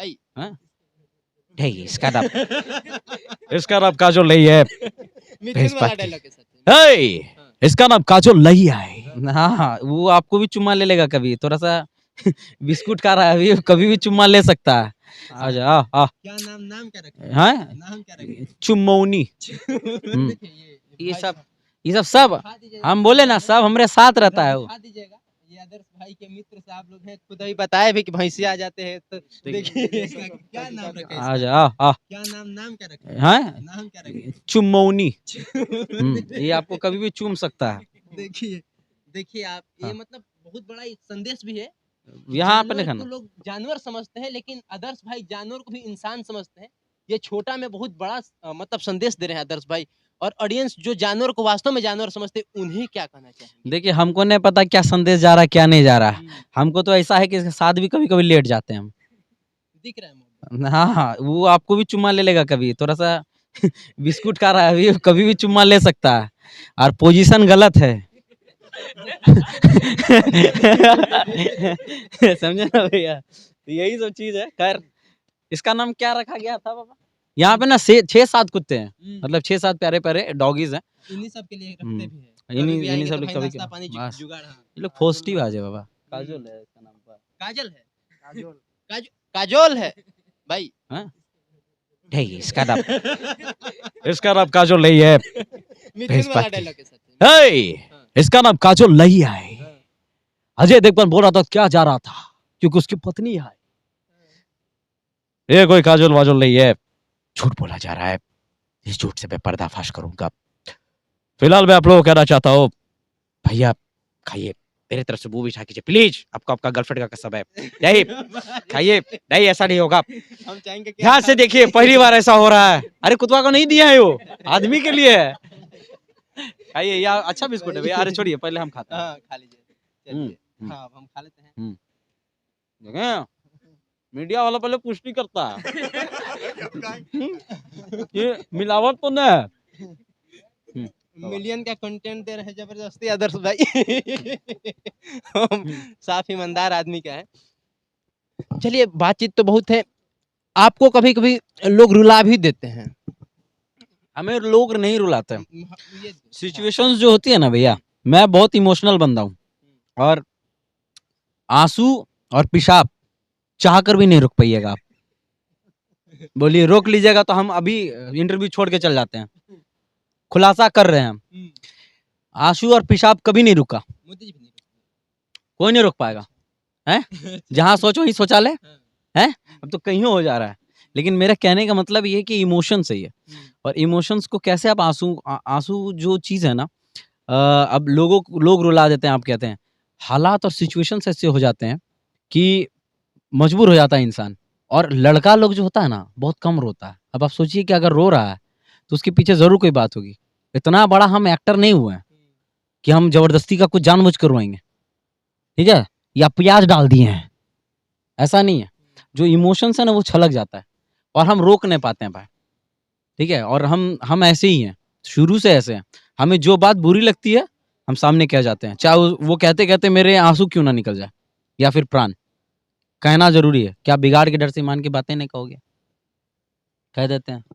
भाई हाँ? नहीं, इसका नाम काजोल नहीं है। मिथुन वाला भेजपाती। डायलॉग है सच में। हे, हाँ। इसका नाम काजोल नहीं है। हाँ, वो आपको भी चुम्मा ले लेगा कभी, थोड़ा सा बिस्कुट खा रहा है अभी, कभी भी चुम्मा ले सकता है। आजा, आ क्या नाम क्या रखे? हाँ, नाम क्या रखे? चुम्मौनी। देखिए ये भाई सब सब खा दीजिएगा, हम बोले ना, सब हमारे साथ रहता है वो। खा दीजिएगा। ये आदर्श भाई के मित्र साहब लोग हैं, खुद ही बताए भी कि भैंसिया आ जाते हैं, तो देखिए इसका क्या नाम रखे? आजा, आ क्या नाम क्या रखे? हाँ, नाम क्या रखे? चुम्मौनी। ये आपको कभी भी चूम सकता है। देखिए देखिए आप, ये हाँ। मतलब बहुत बड़ा एक संदेश भी है। यहाँ पे जानवर नहीं को खाना। लोग जानवर समझते हैं, लेकिन आदर्श भाई जानवर को भी इंसान समझते हैं। ये छोटा में बहुत बड़ा मतलब संदेश दे रहे हैं आदर्श भाई। और ऑडियंस जो जानवर को वास्तव में जानवर समझते हैं, उन्हें क्या कहना चाहेंगे? देखिए, हमको नहीं पता क्या संदेश जा रहा है, क्या नहीं जा रहा है। हम्म, हमको तो ऐसा है कि इसके साथ भी कभी कभी लेट जाते हैं हम। दिख रहा है मोहब्बत। हाँ, वो आपको भी चुम्मा ले लेगा कभी, थोड़ा सा बिस्कुट खा रहा है अभी, कभी भी चुम्मा ले सकता है। और पोजीशन गलत है। समझे ना भैया, तो यही सब चीज है। खैर, इसका नाम क्या रखा गया था बाबा? यहाँ पे ना 6-7 कुत्ते हैं, मतलब 6-7 प्यारे प्यारे डॉगीज हैं। इन्हीं सब के लिए रखते हम्म, भी हैं। कभी भी आएंगे सब तो लोग भाई कभी नाश्ता पानी बस जुगाड़। हाँ। ये लोग पॉजिटिव आ जाए बाबा। काजोल है इसका नाम पर। काजल है? काजोल है भाई। हाँ? नहीं, इसका नाम काजोल नहीं है। मिथुन वाला भेजपाती। डायलॉग है सच में। हे, हाँ। इसका नाम काजोल नहीं है। हाँ। अजय देवगन बोल रहा था क्या जा रहा था, क्योंकि उसकी पत्नी है। ये कोई काजोल वाजोल नहीं है, झूठ बोला जा रहा है। इस झूठ से मैं पर्दाफाश करूंगा। फिलहाल मैं आप लोगों को कहना चाहता हूँ, भैया खाइए, मेरे तरफ से मुंह बिठा कीजिए प्लीज, आपको आपका गर्लफ्रेंड का कसम है। नहीं खाइए, नहीं ऐसा नहीं होगा। हम चाहेंगे कि ध्यान से देखिए, पहली बार ऐसा हो रहा है। अरे कुत्ता को नहीं दिया है, वो आदमी के लिए है। खाइए, यार अच्छा बिस्कुट है भैया। अरे छोड़िए, पहले हम खाते हैं। हाँ खा लीजिए, चलिए। हाँ हम खा लेते हैं। देखें, मीडिया वाला पहले पुष्टि करता है। ये मिलावट तो नहीं है। मिलियन का कंटेंट दे रहे हैं जबरदस्ती आदर्श भाई। हम साफ ईमानदार आदमी का है। चलिए बातचीत तो बहुत है। आपको कभी कभी लोग रुला भी देते हैं। हमें लोग नहीं रुलाते। ये सिचुएशंस जो होती है ना भैया, मैं बहुत इमोशनल बंदा हूँ, और आंसू और पेशाब चाह कर भी नहीं रुक पाइएगा आप। बोलिए रोक लीजिएगा तो हम अभी इंटरव्यू छोड़ के चल जाते हैं। खुलासा कर रहे हैं हम, आंसू और पेशाब कभी नहीं रुका। मोदी जी भी नहीं कोई नहीं रोक पाएगा, हैं? जहां सोचो वहीं शौचालय है। अब तो कहीं हो जा रहा है। लेकिन मेरा कहने का मतलब ये है कि इमोशन सही है, और इमोशंस को कैसे आप आंसू जो चीज है ना, अब लोग रुला देते हैं। आप कहते हैं हालात और सिचुएशंस ऐसे हो जाते हैं कि मजबूर हो जाता है इंसान। और लड़का लोग जो होता है ना, बहुत कम रोता है। अब आप सोचिए कि अगर रो रहा है तो उसके पीछे जरूर कोई बात होगी। इतना बड़ा हम एक्टर नहीं हुए हैं कि हम जबरदस्ती का कुछ जानबूझ कर रोएंगे, ठीक है, या प्याज डाल दिए हैं, ऐसा नहीं है। जो इमोशंस है ना, वो छलक जाता है और हम रोक नहीं पाते हैं भाई, ठीक है। और हम ऐसे ही हैं, शुरू से ऐसे हैं। हमें जो बात बुरी लगती है हम सामने कह जाते हैं, चाहे वो कहते कहते मेरे आंसू क्यों ना निकल जाए, या फिर प्राण। कहना जरूरी है। क्या बिगाड़ के डर से ईमान की बातें नहीं कहोगे? कह देते हैं।